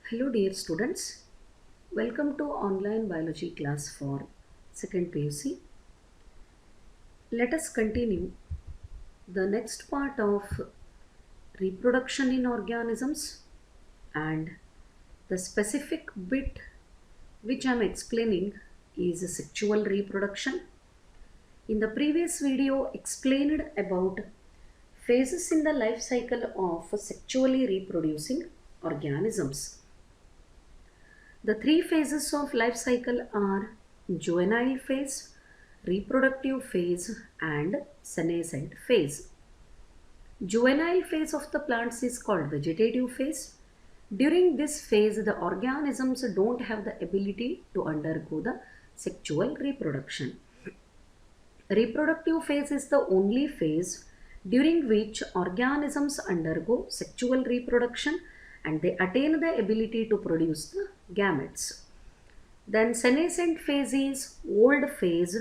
Hello dear students, welcome to online biology class for 2nd PUC. Let us continue the next part of reproduction in organisms, and the specific bit which I am explaining is sexual reproduction. In the previous video explained about phases in the life cycle of sexually reproducing organisms. The three phases of life cycle are juvenile phase, reproductive phase, and senescent phase. Juvenile phase of the plants is called vegetative phase. During this phase, the organisms don't have the ability to undergo the sexual reproduction. Reproductive phase is the only phase during which organisms undergo sexual reproduction and they attain the ability to produce the gametes. Then senescent phase is old phase,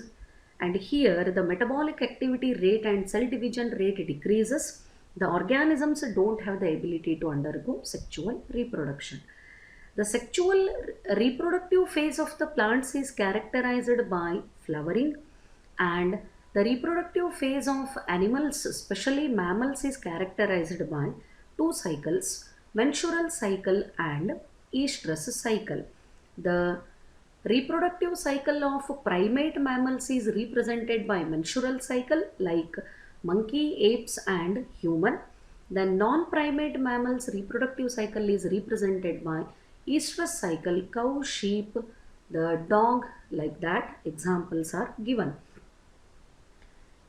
and here the metabolic activity rate and cell division rate decreases. The organisms don't have the ability to undergo sexual reproduction. The sexual reproductive phase of the plants is characterized by flowering, and the reproductive phase of animals, especially mammals, is characterized by two cycles: menstrual cycle and estrus cycle. The reproductive cycle of primate mammals is represented by menstrual cycle like monkey, apes and human. Then non-primate mammals reproductive cycle is represented by estrus cycle, cow, sheep, the dog, like that. Examples are given.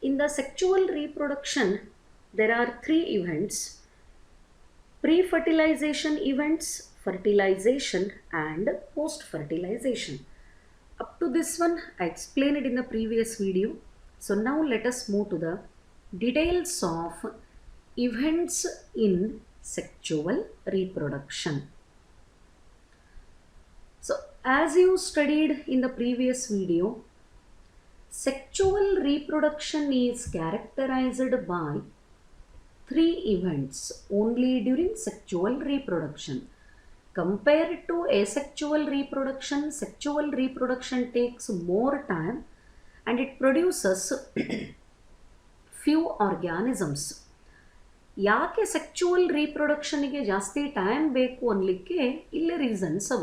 In the sexual reproduction, there are three events: pre-fertilization events, fertilization and post-fertilization. Up to this one, I explained it in the previous video. So now let us move to the details of events in sexual reproduction. So as you studied in the previous video, sexual reproduction is characterized by three events only during sexual reproduction. Compared to asexual reproduction, sexual reproduction takes more time and it produces few organisms. ಯಾಕೆ ಸೆಕ್ಚುವಲ್ ರೀಪ್ರೊಡಕ್ಷನ್ಗೆ ಜಾಸ್ತಿ time ಬೇಕು ಅನ್ನಲಿಕ್ಕೆ ಇಲ್ಲೇ reasons ಅವ.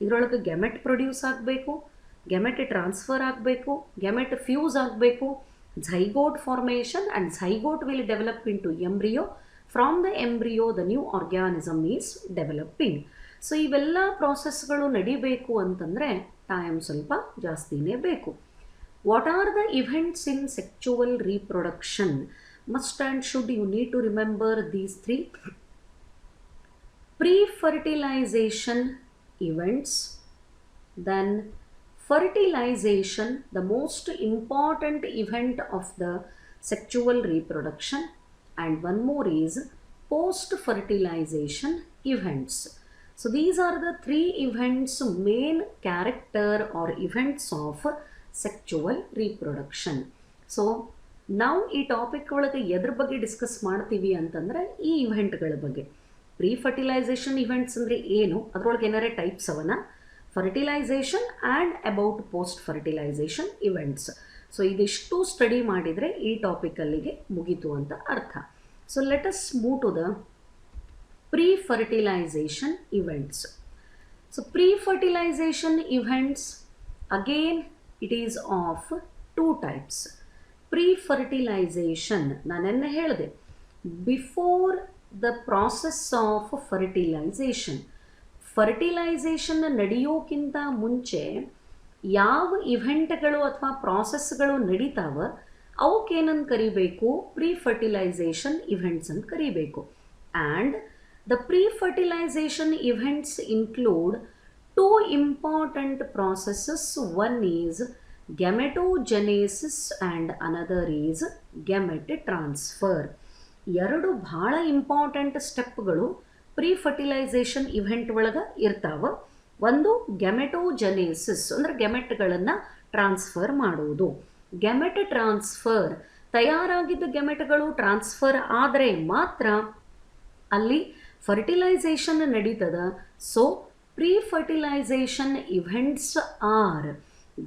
ಇದರೊಳಗೆ ಗೆಮೆಟ್ produce ಆಗಬೇಕು, gamete transfer ಆಗಬೇಕು, gamete fuse ಆಗಬೇಕು, zygote formation and zygote will develop into embryo. From the embryo the new organism is developing. So ಇವೆಲ್ಲ ಪ್ರಾಸೆಸ್ಗಳು ನಡಿಬೇಕು ಅಂತಂದರೆ ಟೈಮ್ ಸ್ವಲ್ಪ ಜಾಸ್ತಿನೇ ಬೇಕು. What are the events in sexual reproduction? Must and should you need to remember these three. Pre-fertilization events, then fertilization, the most important event of the sexual reproduction, and one more is post-fertilization events. So these are the three events, main character or events of sexual reproduction. So ನಾವು ಈ topic ಒಳಗೆ ಎದ್ರ ಬಗ್ಗೆ discuss ಮಾಡ್ತೀವಿ ಅಂತಂದರೆ ಈ ಇವೆಂಟ್ಗಳ ಬಗ್ಗೆ. Pre fertilisation events ಅಂದರೆ ಏನು, ಅದರೊಳಗೆ ಏನಾರೇ ಟೈಪ್ಸ್ ಅವನ, fertilization and about post fertilization events. So ಇದಿಷ್ಟು ಸ್ಟಡಿ ಮಾಡಿದರೆ ಈ ಟಾಪಿಕ್ ಅಲ್ಲಿಗೆ ಮುಗೀತು ಅಂತ ಅರ್ಥ. So let us move to the pre fertilisation events. So pre fertilisation events again it is of two types. Pre fertilization ನಾನೆನ್ನೆ ಹೇಳಿದೆ, before the process of fertilization. Fertilization ನಡೆಯೋಕ್ಕಿಂತ ಮುಂಚೆ ಯಾವ ಇವೆಂಟ್ಗಳು ಅಥವಾ ಪ್ರಾಸೆಸ್ಗಳು ನಡೀತಾವ ಅವಕ್ಕೇನಂತ ಕರಿಬೇಕು? ಪ್ರೀ-ಫರ್ಟಿಲೈಸೇಷನ್ ಇವೆಂಟ್ಸ್ ಅಂತ ಕರಿಬೇಕು. And the pre-fertilisation events include two important processes. One is gametogenesis and another is gamete transfer. ಎರಡು ಭಾಳ ಇಂಪಾರ್ಟೆಂಟ್ ಸ್ಟೆಪ್ಗಳು ಪ್ರೀ ಫರ್ಟಿಲೈಸೇಷನ್ ಇವೆಂಟ್ ಒಳಗೆ ಇರ್ತಾವ. ಒಂದು ಗ್ಯಾಮೆಟೋಜೆನೆಸಿಸ್ ಅಂದರೆ ಗೆಮೆಟ್ಗಳನ್ನು ಟ್ರಾನ್ಸ್ಫರ್ ಮಾಡುವುದು. ಗೆಮೆಟ್ ಟ್ರಾನ್ಸ್ಫರ್, ತಯಾರಾಗಿದ್ದ ಗೆಮೆಟ್ಗಳು ಟ್ರಾನ್ಸ್ಫರ್ ಆದರೆ ಮಾತ್ರ ಅಲ್ಲಿ ಫರ್ಟಿಲೈಸೇಷನ್ ನಡೀತದ. So pre fertilisation events are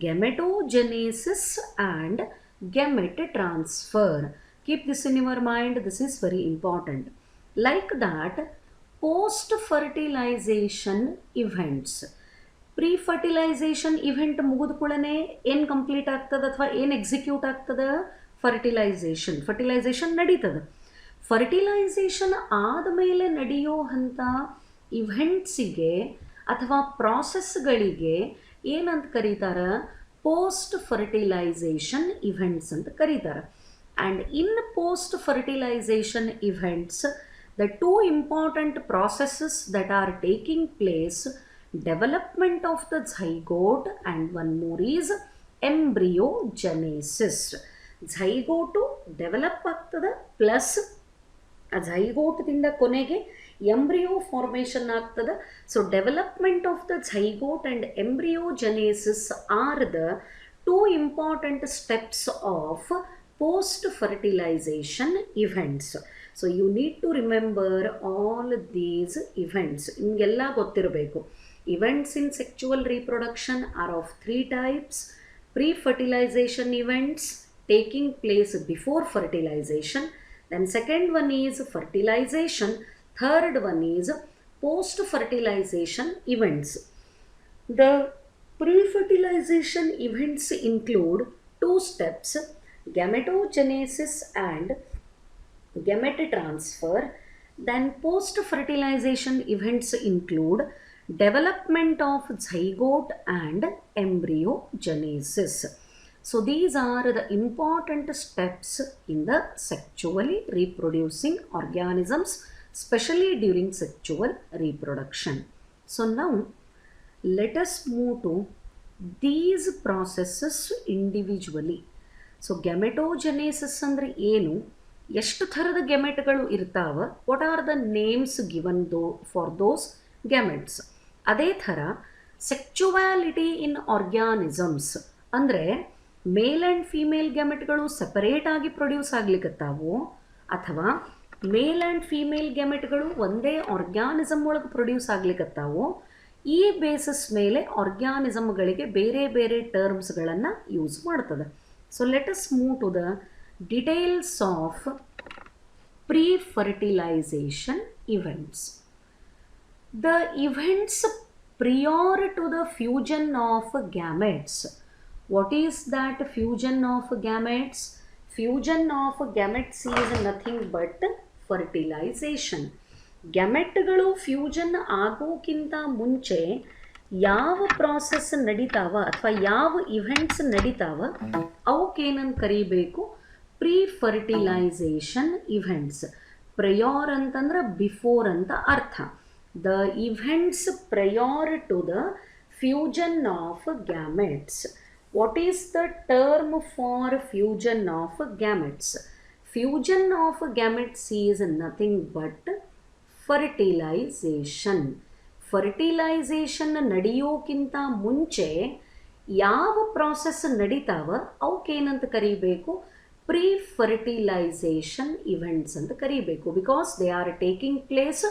gametogenesis and gamete transfer. Keep this in your mind, this is very important. Like that, post-fertilization events. Pre-fertilization event ಮುಗಿದ ಕೂಡಲೇ ಏನು ಕಂಪ್ಲೀಟ್ ಆಗ್ತದೆ ಅಥವಾ ಏನು ಎಕ್ಸಿಕ್ಯೂಟ್ ಆಗ್ತದೆ? ಫರ್ಟಿಲೈಸೇಷನ್ ನಡೀತದೆ. ಫರ್ಟಿಲೈಸೇಷನ್ ಆದಮೇಲೆ ನಡೆಯೋ ಅಂಥ ಇವೆಂಟ್ಸಿಗೆ ಅಥವಾ ಪ್ರಾಸೆಸ್ಗಳಿಗೆ ಏನಂತ ಕರೀತಾರೆ? ಪೋಸ್ಟ್ ಫರ್ಟಿಲೈಸೇಷನ್ ಇವೆಂಟ್ಸ್ ಅಂತ ಕರೀತಾರೆ. And in post-fertilization events, the two important processes that are taking place, development of the zygote and one more is embryogenesis. Zygote develop ಆಗ್ತದೆ, ಪ್ಲಸ್ ಆ ಝೈಗೋಟ್ದಿಂದ ಕೊನೆಗೆ ಎಂಬ್ರಿಯೋ ಫಾರ್ಮೇಷನ್ ಆಗ್ತದೆ. So development of the zygote and embryogenesis are the two important steps of post-fertilization events. So you need to remember all these events. ನಿಮಗೆಲ್ಲ ಗೊತ್ತಿರಬೇಕು. Events in sexual reproduction are of three types. Pre-fertilization events taking place before fertilization. Then second one is fertilization. Third one is post-fertilization events. The pre-fertilization events include two steps: gametogenesis and gamete transfer. Then post-fertilization events include development of zygote and embryogenesis. So these are the important steps in the sexually reproducing organisms, especially during sexual reproduction. So now let us move to these processes individually. So gametogenesis ಅಂದರೆ ಏನು? ಎಷ್ಟು ಥರದ ಗೆಮೆಟ್ಗಳು ಇರ್ತಾವ? What are the names given for those gametes? ಅದೇ ಥರ sexuality in organisms ಅಂದರೆ male and female ಗೆಮೆಟ್ಗಳು ಸೆಪರೇಟಾಗಿ ಪ್ರೊಡ್ಯೂಸ್ ಆಗ್ಲಿಕ್ಕತ್ತಾವು, ಅಥವಾ ಮೇಲ್ ಆ್ಯಂಡ್ ಫೀಮೇಲ್ ಗೆಮೆಟ್ಗಳು ಒಂದೇ ಆರ್ಗ್ಯಾನಿಸಮ್ ಒಳಗೆ ಪ್ರೊಡ್ಯೂಸ್ ಆಗ್ಲಿಕ್ಕತ್ತಾವು. ಈ ಬೇಸಿಸ್ ಮೇಲೆ ಆರ್ಗ್ಯಾನಿಸಮ್ಗಳಿಗೆ ಬೇರೆ ಬೇರೆ ಟರ್ಮ್ಸ್ಗಳನ್ನು ಯೂಸ್ ಮಾಡ್ತದೆ. So let us move to the details of pre-fertilization events. The events prior to the fusion of gametes. What is that fusion of gametes? Fusion of gametes is nothing but fertilization. ಗ್ಯಾಮೆಟ್ಗಳು fusion ಆಗೋಕ್ಕಿಂತ ಮುಂಚೆ ಯಾವ process ನಡೀತಾವ ಅಥವಾ ಯಾವ events ನಡೀತಾವ ಅವಕ್ಕೇನಂತ ಕರಿಬೇಕು? Pre fertilisation events. ಪ್ರಯೋರ್ ಅಂತಂದ್ರೆ before ಅಂತ ಅರ್ಥ. The events prior to the fusion of gametes. What is the term for fusion of gametes? Fusion of gametes is nothing but fertilization. Fertilization ನಡೆಯೋಕ್ಕಿಂತ ಮುಂಚೆ ಯಾವ ಪ್ರಾಸೆಸ್ ನಡೀತಾವ ಅವಕ್ಕೇನಂತ ಕರಿಬೇಕು? ಪ್ರೀ ಫರ್ಟಿಲೈಸೇಷನ್ ಇವೆಂಟ್ಸ್ ಅಂತ ಕರಿಬೇಕು. Because they are taking place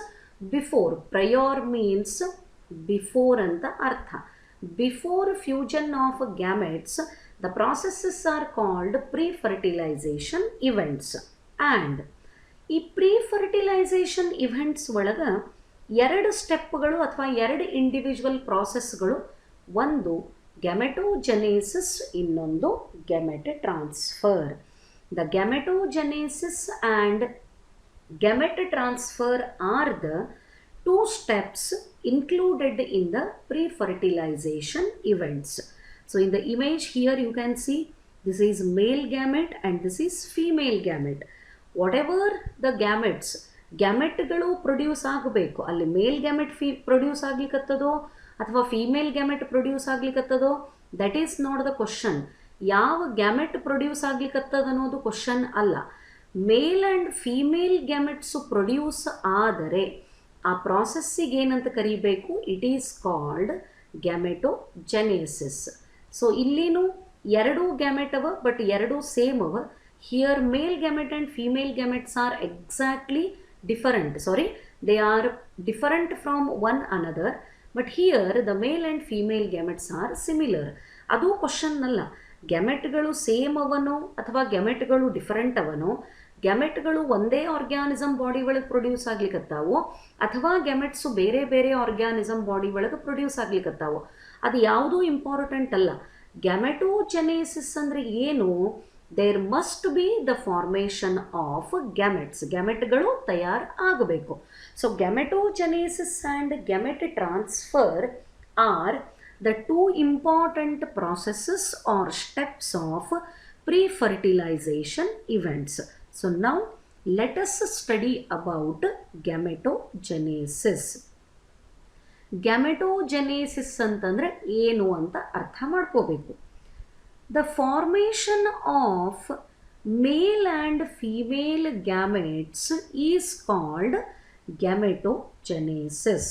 before. Prior means before ಅಂತ ಅರ್ಥ. Before fusion of gametes the processes are called pre fertilisation events. And ಈ pre fertilisation events ಒಳಗೆ ಎರಡು ಸ್ಟೆಪ್ಗಳು ಅಥವಾ ಎರಡು ಇಂಡಿವಿಜುವಲ್ ಪ್ರಾಸೆಸ್ಗಳು. ಒಂದು ಗ್ಯಾಮೆಟೋಜೆನೆಸಿಸ್, ಇನ್ನೊಂದು gamete transfer. The gametogenesis and gamete transfer are the two steps included in the pre-fertilization events. So in the image here you can see this is male gamete and this is female gamete. Whatever the gametes, ಗ್ಯಾಮೆಟ್ಗಳು produce ಆಗಬೇಕು, ಅಲ್ಲಿ male gamete produce ಆಗ್ಲಿಕ್ಕತ್ತದೋ ಅಥವಾ female gamete produce ಆಗ್ಲಿಕ್ಕತ್ತದೋ, that is not the question. ಯಾವ gamete produce ಆಗ್ಲಿಕ್ಕತ್ತದ ಅನ್ನೋದು question ಅಲ್ಲ. Male and female gametes produce ಆದರೆ ಆ ಪ್ರಾಸೆಸ್ಸಿಗೆ ಏನಂತ ಕರಿಬೇಕು? It is called gametogenesis. So ಇಲ್ಲಿನೂ ಎರಡೂ ಗ್ಯಾಮೆಟ್ ಅವ, ಬಟ್ ಎರಡೂ ಸೇಮ್ ಅವ. Here male gamete and female gametes are exactly different. Sorry, they are different from one another, but here the male and female gametes are similar. ಅದು question ಅಲ್ಲ, ಗ್ಯಾಮೆಟ್ಗಳು same ಅವನೋ ಅಥವಾ ಗ್ಯಾಮೆಟ್ಗಳು different ಅವನೋ, ಗ್ಯಾಮೆಟ್ಗಳು ಒಂದೇ organism body ಒಳಗೆ produce ಆಗ್ಲಿಕ್ಕತ್ತಾವೋ ಅಥವಾ gametes ಬೇರೆ ಬೇರೆ ಆರ್ಗ್ಯಾನಿಸಮ್ ಬಾಡಿ ಒಳಗೆ ಪ್ರೊಡ್ಯೂಸ್ ಆಗ್ಲಿಕ್ಕತ್ತಾವೋ, ಅದು ಯಾವುದೂ ಇಂಪಾರ್ಟೆಂಟ್ ಅಲ್ಲ. ಗ್ಯಾಮೆಟೋಜೆನೇಸಿಸ್ ಅಂದರೆ ಏನು? There must be the formation of gametes, ಗ್ಯಾಮೆಟ್ಗಳು ತಯಾರು ಆಗಬೇಕು. So gametogenesis and gamete transfer are the two important processes or steps of pre-fertilization events. So now let us study about gametogenesis. Gametogenesis ಅಂತಂದ್ರೆ ಏನು ಅಂತ ಅರ್ಥ ಮಾಡ್ಕೋಬೇಕು. The formation of male and female gametes is called gametogenesis.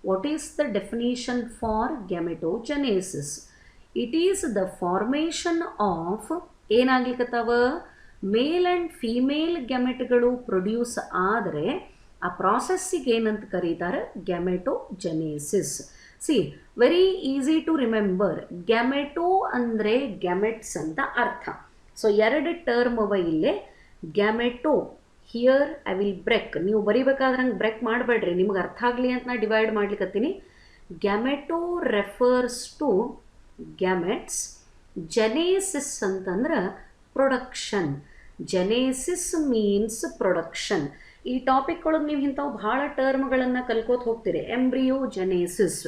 What is the definition for gametogenesis? It is the formation of ಏನಾಗ್ಲಿಕ್ಕತ್ತವ, male and female ಗ್ಯಾಮೆಟ್ಗಳು produce ಆದರೆ ಆ ಪ್ರಾಸೆಸ್ಸಿಗೆ ಏನಂತ ಕರೀತಾರೆ? Gametogenesis. See very easy to remember. Gameto ಅಂದರೆ gametes ಅಂತ ಅರ್ಥ. ಸೊ ಎರಡು ಟರ್ಮ್ ಅವ ಇಲ್ಲೇ. Gameto, here I will break, ನೀವು ಬರಿಬೇಕಾದ್ರೆ ಹಂಗೆ ಬ್ರೇಕ್ ಮಾಡಬೇಡ್ರಿ, ನಿಮ್ಗೆ ಅರ್ಥ ಆಗಲಿ ಅಂತ ನಾ ಡಿವೈಡ್ ಮಾಡ್ಲಿಕ್ಕತ್ತೀನಿ. Gameto refers to gametes. Genesis ಅಂತಂದ್ರೆ ಪ್ರೊಡಕ್ಷನ್. Genesis means production. ಈ ಟಾಪಿಕ್ ಒಳಗೆ ನೀವು ಇಂಥವು ಭಾಳ ಟರ್ಮ್ಗಳನ್ನು ಕಲ್ಕೋತ ಹೋಗ್ತೀರಿ. ಎಂಬ್ರಿಯೋಜೆನೇಸಿಸ್,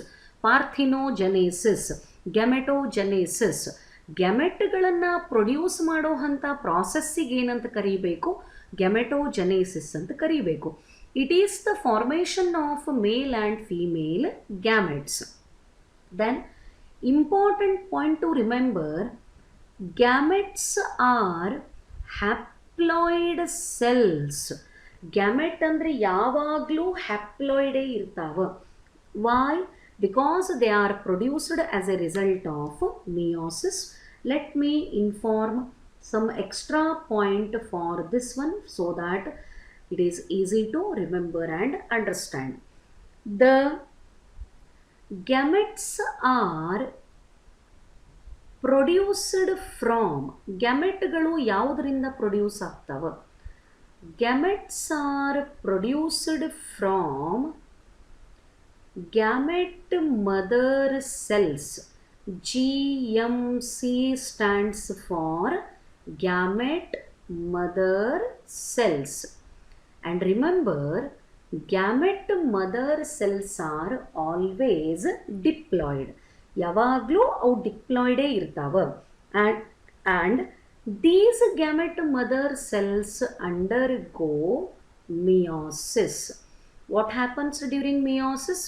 ಪಾರ್ಥಿನೋಜೆನೇಸಿಸ್, ಗ್ಯಾಮೆಟೋಜೆನೇಸಿಸ್. ಗ್ಯಾಮೆಟ್ಗಳನ್ನು ಪ್ರೊಡ್ಯೂಸ್ ಮಾಡೋ ಅಂಥ ಪ್ರಾಸೆಸ್ಸಿಗೆ ಏನಂತ ಕರೀಬೇಕು? ಗ್ಯಾಮೆಟೋಜೆನೇಸಿಸ್ ಅಂತ ಕರೀಬೇಕು. It is the formation of male and female gametes. Then important point to remember, gametes are haploid cells. Gamete ಅಂದರೆ ಯಾವಾಗಲೂ ಹ್ಯಾಪ್ಲಾಯ್ಡೇ ಇರ್ತಾವ. Why? Because they are produced as a result of meiosis. Let me inform some extra point for this one so that it is easy to remember and understand. The gametes are produced from, ಗ್ಯಾಮೆಟ್ಗಳು ಯಾವುದರಿಂದ produce ಆಗ್ತಾವ? Gametes R produced from gamete mother cells. GMC stands for gamete mother cells. And remember, gamete mother cells are always diploid. ಯಾವಾಗಲೂ ಅವು ಡಿಪ್ಲಾಯ್ಡೇ ಇರ್ತಾವ. and these gamete mother cells undergo meiosis. What happens during meiosis?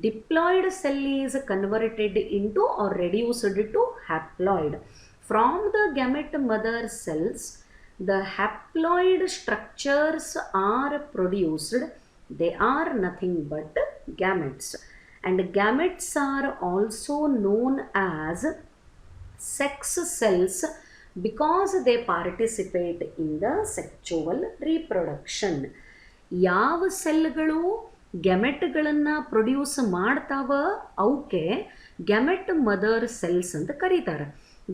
Diploid cell is converted into or reduced to haploid. From the gamete mother cells, the haploid structures are produced. They are nothing but gametes. And gametes are also known as sex cells because they participate in the sexual reproduction. ಯಾವ ಸೆಲ್ಗಳು ಗ್ಯಾಮೆಟ್ಗಳನ್ನು produce ಮಾಡ್ತಾವ ಅವಕ್ಕೆ gamete mother cells ಅಂತ ಕರೀತಾರೆ.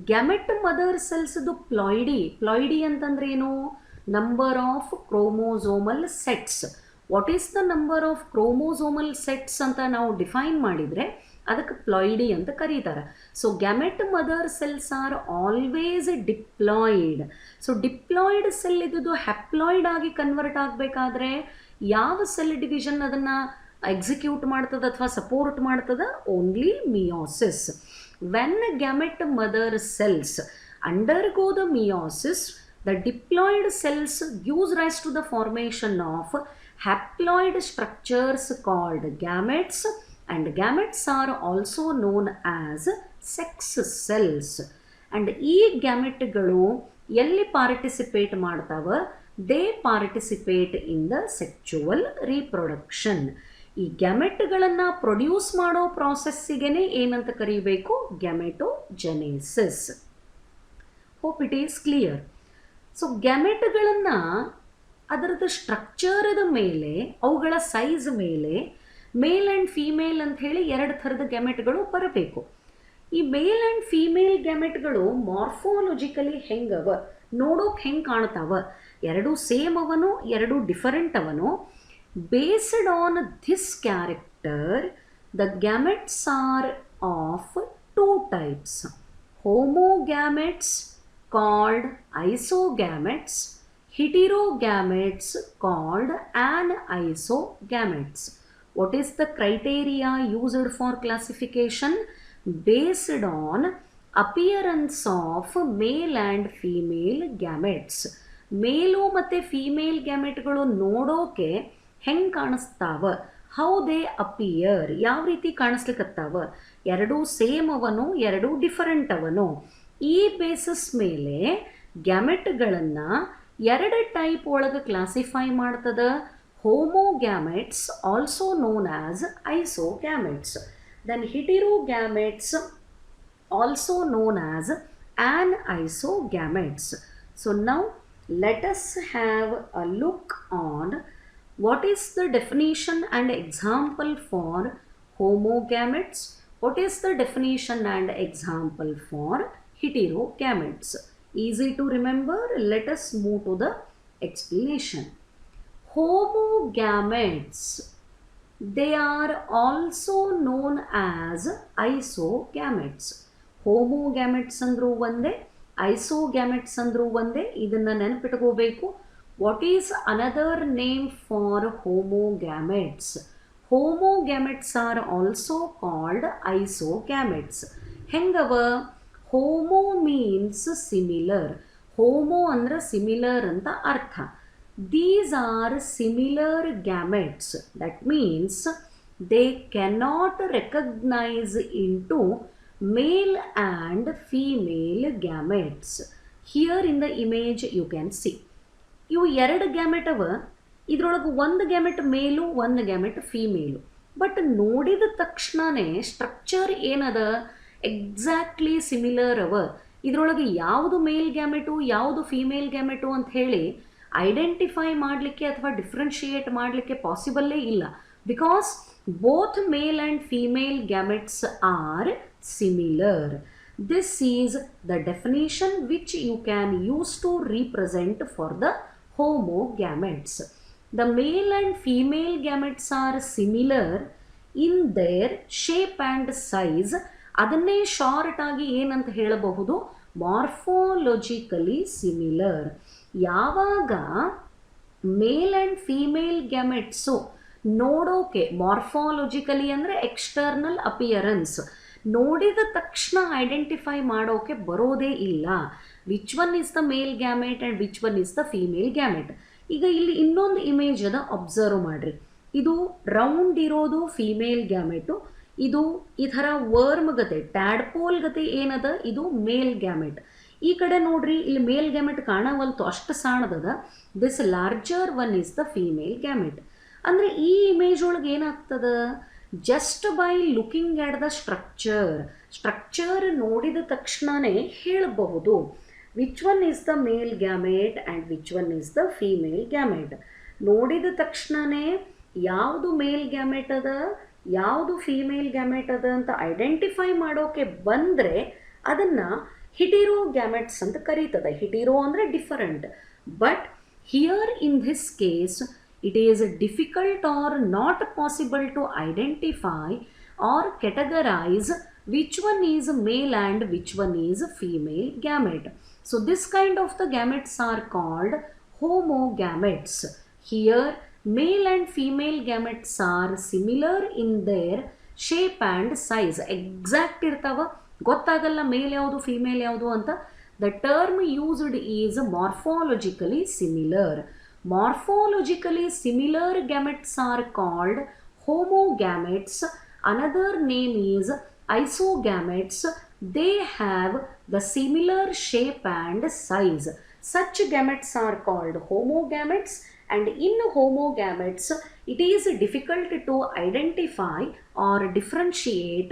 Gamete mother ಸೆಲ್ಸ್ದು ploidy ಅಂತಂದ್ರೆ ಏನು? Number of chromosomal sets. What is the number of chromosomal sets ಅಂತ ನಾವು define ಮಾಡಿದರೆ ಅದಕ್ಕೆ ಪ್ಲಾಯ್ಡಿ ಅಂತ ಕರೀತಾರೆ. So gamete mother cells are always diploid. So diploid cell ಇದ್ದು ಹ್ಯಾಪ್ಲಾಯ್ಡ್ ಆಗಿ ಕನ್ವರ್ಟ್ ಆಗಬೇಕಾದ್ರೆ ಯಾವ ಸೆಲ್ ಡಿವಿಷನ್ ಅದನ್ನು ಎಕ್ಸಿಕ್ಯೂಟ್ ಮಾಡ್ತದೆ ಅಥವಾ ಸಪೋರ್ಟ್ ಮಾಡ್ತದೆ? Only meiosis. When gamete mother cells undergo the meiosis, the diploid cells gives rise to the formation of haploid structures called gametes, and gametes are also known as sex cells. And ಈ ಗ್ಯಾಮೆಟ್ಗಳು ಎಲ್ಲಿ participate ಮಾಡ್ತಾವ? They participate in the sexual reproduction. ಈ ಗ್ಯಾಮೆಟ್ಗಳನ್ನು produce ಮಾಡೋ ಪ್ರಾಸೆಸ್ಸಿಗೆ ಏನಂತ ಕರೀಬೇಕು? Gametogenesis. Hope it is clear. So ಗ್ಯಾಮೆಟ್ಗಳನ್ನು ಅದರದ್ದು ಸ್ಟ್ರಕ್ಚರದ ಮೇಲೆ, ಅವುಗಳ ಸೈಜ್ ಮೇಲೆ ಮೇಲ್ ಆ್ಯಂಡ್ ಫೀಮೇಲ್ ಅಂತ ಹೇಳಿ ಎರಡು ಥರದ ಗ್ಯಾಮೆಟ್ಗಳು ಬರಬೇಕು. ಈ ಮೇಲ್ ಆ್ಯಂಡ್ ಫೀಮೇಲ್ ಗ್ಯಾಮೆಟ್ಗಳು ಮಾರ್ಫೋಲಜಿಕಲಿ ಹೆಂಗವ, ನೋಡೋಕೆ ಹೆಂಗೆ ಕಾಣ್ತಾವ, ಎರಡು ಸೇಮ್ ಅವನು ಎರಡು ಡಿಫರೆಂಟ್ ಅವನು. Based on this character the gametes are of two types: homogametes called isogametes, heterogametes called anisogametes. What is the criteria used for classification? Based on appearance of male and female gametes. ಮೇಲು ಮತ್ತು female ಗ್ಯಾಮೆಟ್ಗಳು ನೋಡೋಕೆ ಹೆಂಗೆ ಕಾಣಿಸ್ತಾವ, how they appear, ಯಾವ ರೀತಿ ಕಾಣಿಸ್ಲಿಕ್ಕತ್ತಾವ, ಎರಡೂ same ಅವನು ಎರಡೂ different ಅವನು. ಈ ಬೇಸಿಸ್ ಮೇಲೆ ಗ್ಯಾಮೆಟ್ಗಳನ್ನು ಎರಡು ಟೈಪ್ ಒಳಗೆ ಕ್ಲಾಸಿಫೈ ಮಾಡ್ತದ: homogametes also known as isogametes, then heterogametes also known as anisogametes. So now let us have a look on what is the definition and example for homogametes, what is the definition and example for heterogametes. Easy to remember. Let us move to the explanation. Homogametes, they are also known as isogametes. Homogametes ಅಂದ್ರೂ ಒಂದೇ, isogametes ಅಂದ್ರೂ ಒಂದೇ. ಇದನ್ನು ನೆನಪಿಟ್ಕೋಬೇಕು. What is another name for homogametes? Homogametes are also called isogametes. ಹೆಂಗವ? Homo means similar. Homo ಅಂದರೆ similar ಅಂತ ಅರ್ಥ. These are similar gametes. That means they cannot recognise into male and female gametes. Here in the image you can see. ಇವು ಎರಡು gamete ಅವ. ಇದರೊಳಗೆ ಒಂದು gamete ಮೇಲು, ಒಂದು ಗ್ಯಾಮೆಟ್ ಫೀಮೇಲು. ಬಟ್ ನೋಡಿದ ತಕ್ಷಣವೇ ಸ್ಟ್ರಕ್ಚರ್ ಏನದ, ಎಕ್ಸಾಕ್ಟ್ಲಿ ಸಿಮಿಲರ್ ಅವ. ಇದರೊಳಗೆ ಯಾವುದು ಮೇಲ್ ಗ್ಯಾಮೆಟು ಯಾವುದು ಫೀಮೇಲ್ ಗ್ಯಾಮೆಟು ಅಂತ ಹೇಳಿ ಐಡೆಂಟಿಫೈ ಮಾಡಲಿಕ್ಕೆ ಅಥವಾ ಡಿಫ್ರೆನ್ಷಿಯೇಟ್ ಮಾಡಲಿಕ್ಕೆ ಪಾಸಿಬಲ್ಲೇ ಇಲ್ಲ. Because both male and female gametes are similar. This is the definition which you can use to represent for the homogametes. The male and female gametes are similar in their shape and size. ಅದನ್ನೇ short ಆಗಿ ಏನಂತ ಹೇಳಬಹುದು, morphologically similar. ಯಾವಾಗ male and female gametes ನೋಡೋಕೆ morphologically ಅಂದರೆ external appearance, ನೋಡಿದ ತಕ್ಷಣ identify ಮಾಡೋಕೆ ಬರೋದೇ ಇಲ್ಲ. Which one is the male gamete and which one is the female gamete. ಈಗ ಇಲ್ಲಿ ಇನ್ನೊಂದು ಇಮೇಜ್ ಅದ, ಅಬ್ಸರ್ವ್ ಮಾಡಿರಿ. ಇದು ರೌಂಡ್ ಇರೋದು ಫೀಮೇಲ್ ಗ್ಯಾಮೆಟು, ಇದು ಈ ಥರ ವರ್ಮ್ ಗತೆ ಟ್ಯಾಡ್ಪೋಲ್ ಗತೆ ಏನದ ಇದು ಮೇಲ್ ಗ್ಯಾಮೆಟ್. ಈ ಕಡೆ ನೋಡ್ರಿ, ಇಲ್ಲಿ ಮೇಲ್ ಗ್ಯಾಮೆಟ್ ಕಾಣವಲ್ತು, ಅಷ್ಟು ಸಾಣದದ. This larger one is the female gamete. ಅಂದರೆ ಈ ಇಮೇಜ್ ಒಳಗೆ ಏನಾಗ್ತದ, just by looking at the structure ನೋಡಿದ ತಕ್ಷಣವೇ ಹೇಳಬಹುದು which one is the male gamete and which one is the female gamete. ನೋಡಿದ ತಕ್ಷಣವೇ ಯಾವುದು ಮೇಲ್ ಗ್ಯಾಮೆಟ್ ಅದ ಯಾವುದು ಫೀಮೇಲ್ ಗ್ಯಾಮೆಟ್ ಅದ ಅಂತ ಐಡೆಂಟಿಫೈ ಮಾಡೋಕೆ ಬಂದರೆ ಅದನ್ನು ಹೆಟೆರೋಗ್ಯಾಮೆಟ್ಸ್ ಅಂತ ಕರೀತದೆ. ಹೆಟೆರೋ ಅಂದರೆ different. But here in this case it is difficult or not possible to identify or categorize which one is male and which one is female gamete. So this kind of the gametes are called homogametes. Here male and female gametes are similar in their shape and size. Exact irtava, gottagalla male yaudu female yaudu anta. The term used is morphologically similar. Morphologically similar gametes are called homogametes. Another name is isogametes. They have the similar shape and size. Such gametes are called homogametes, and in homogametes it is difficult to identify or differentiate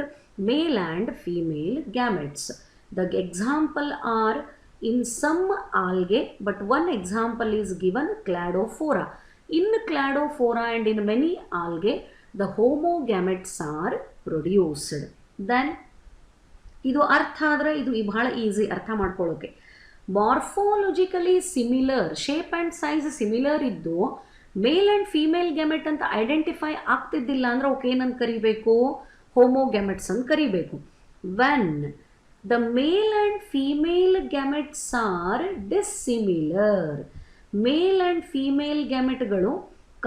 male and female gametes. The example are in some algae, but one example is given, Cladophora. In Cladophora and in many algae, the homogametes are produced. Then ಇದು ಅರ್ಥ ಆದರೆ ಇದು ಬಹಳ easy ಅರ್ಥ ಮಾಡ್ಕೊಳ್ಳೋಕೆ. Morphologically similar, shape and size similar ಇದ್ದು male and female gamete ಅಂತ identify ಆಗ್ತಿದ್ದಿಲ್ಲ ಅಂದ್ರೆ ಅವಕ್ಕೆ ಏನಂತ ಕರಿಬೇಕು, ಹೋಮೋಗ್ಯಾಮೆಟ್ಸ್ ಅಂತ ಕರಿಬೇಕು. When the male and female gametes are dissimilar, male and female ಗ್ಯಾಮೆಟ್ಗಳು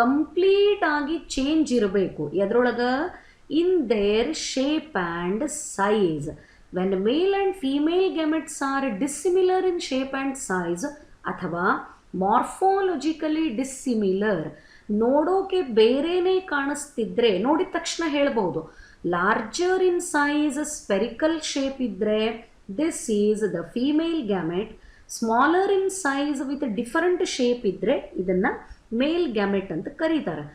ಕಂಪ್ಲೀಟ್ ಆಗಿ ಚೇಂಜ್ ಇರಬೇಕು. ಎದ್ರೊಳಗೆ in their shape and size. When male and female gametes are dissimilar in shape and size ಅಥವಾ ಮಾರ್ಫಾಲಜಿಕಲಿ ಡಿಸ್ಸಿಮಿಲರ್, ನೋಡೋಕೆ ಬೇರೆನೇ ಕಾಣಿಸ್ತಿದ್ರೆ ನೋಡಿದ ತಕ್ಷಣ ಹೇಳ್ಬೋದು. Larger in size, spherical shape ಇದ್ದರೆ this is the female gamete. Smaller in size with different shape ಇದ್ದರೆ ಇದನ್ನು ಮೇಲ್ ಗ್ಯಾಮೆಟ್ ಅಂತ ಕರೀತಾರೆ.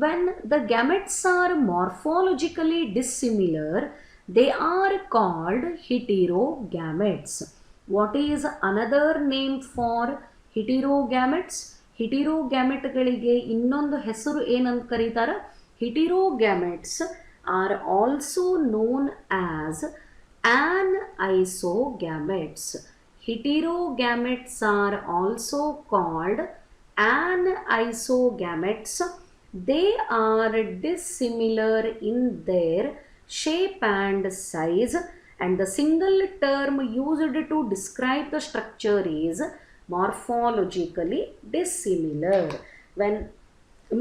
When the gametes are morphologically dissimilar, they are called heterogametes. What is another name for heterogametes? heterogametಗಳಿಗೆ ಇನ್ನೊಂದು ಹೆಸರು ಏನಂತ ಕರೀತಾರೆ? heterogametes are also known as anisogametes. heterogametes are also called anisogametes. They are dissimilar in their shape and size, and the single term used to describe the structure is morphologically dissimilar. When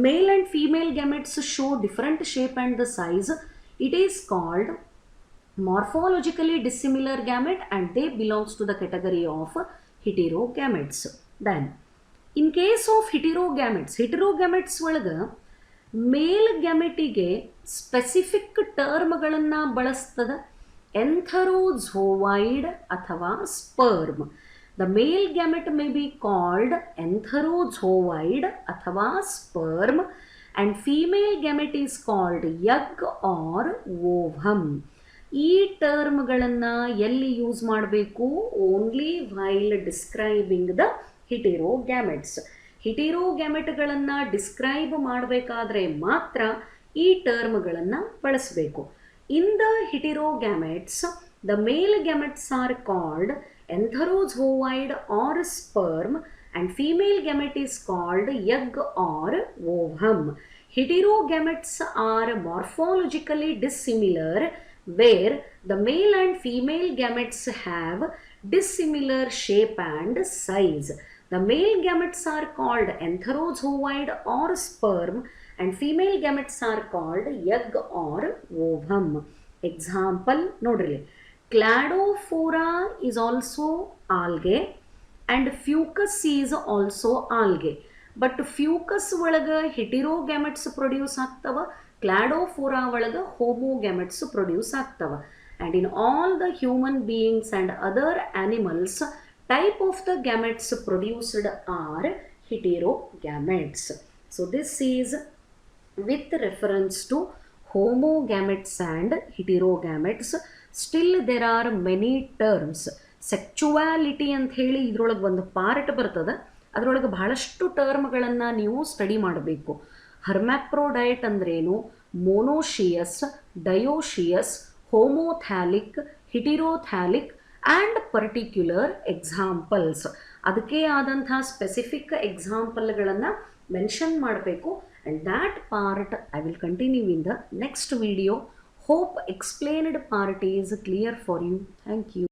male and female gametes show different shape and the size, it is called morphologically dissimilar gamete and they belongs to the category of heterogametes. Then in case of heterogametes ಒಳಗೆ ಮೇಲ್ ಗ್ಯಾಮೆಟಿಗೆ specific ಟರ್ಮ್ಗಳನ್ನು ಬಳಸ್ತದೆ. Antherozoid ಅಥವಾ sperm. The male gamete may be called antherozoid ಅಥವಾ sperm and female gamete is called egg or ovum. ಈ ಟರ್ಮ್ಗಳನ್ನು ಎಲ್ಲಿ use ಮಾಡಬೇಕು? Only while describing the heterogametes. ಹಿಟೆರೋಗ್ಯಾಮೆಟ್ಗಳನ್ನು describe ಮಾಡಬೇಕಾದ್ರೆ ಮಾತ್ರ ಈ ಟರ್ಮ್ಗಳನ್ನು ಬಳಸಬೇಕು. In the heterogametes the male gametes are called antherozoid or sperm and female gamete is called egg or ovum. Heterogametes are morphologically dissimilar where the male and female gametes have dissimilar shape and size. The male gametes are called entherozoid or sperm and female gametes are called egg or ovum. Example nodri. Cladophora is also algae and Fucus is also algae. But Fucus ಒಳಗೆ heterogametes produce ಆಗ್ತವ, Cladophora ಒಳಗೆ homogametes produce ಆಗ್ತವ. And in all the human beings and other animals, type of the gametes produced are heterogametes. So this is with reference to homogametes and heterogametes. Still there are many terms. Sexuality ಅಂತ ಹೇಳಿ ಇದರೊಳಗೆ ಒಂದು part ಬರ್ತದೆ, ಅದರೊಳಗೆ ಬಹಳಷ್ಟು ಟರ್ಮ್ಗಳನ್ನು ನೀವು study ಮಾಡಬೇಕು. ಹರ್ಮ್ಯಾಪ್ರೋಡೈಟ್ ಅಂದ್ರೇನು, ಮೋನೋಶಿಯಸ್, ಡಯೋಶಿಯಸ್, ಹೋಮೋಥ್ಯಾಲಿಕ್, ಹಿಟಿರೋಥ್ಯಾಲಿಕ್ ಆ್ಯಂಡ್ ಪರ್ಟಿಕ್ಯುಲರ್ ಎಕ್ಸಾಂಪಲ್ಸ್. ಅದಕ್ಕೆ ಆದಂಥ ಸ್ಪೆಸಿಫಿಕ್ ಎಕ್ಸಾಂಪಲ್ಗಳನ್ನು ಮೆನ್ಷನ್ ಮಾಡಬೇಕು. And that part I will continue in the next video. Hope explained part is clear for you. Thank you.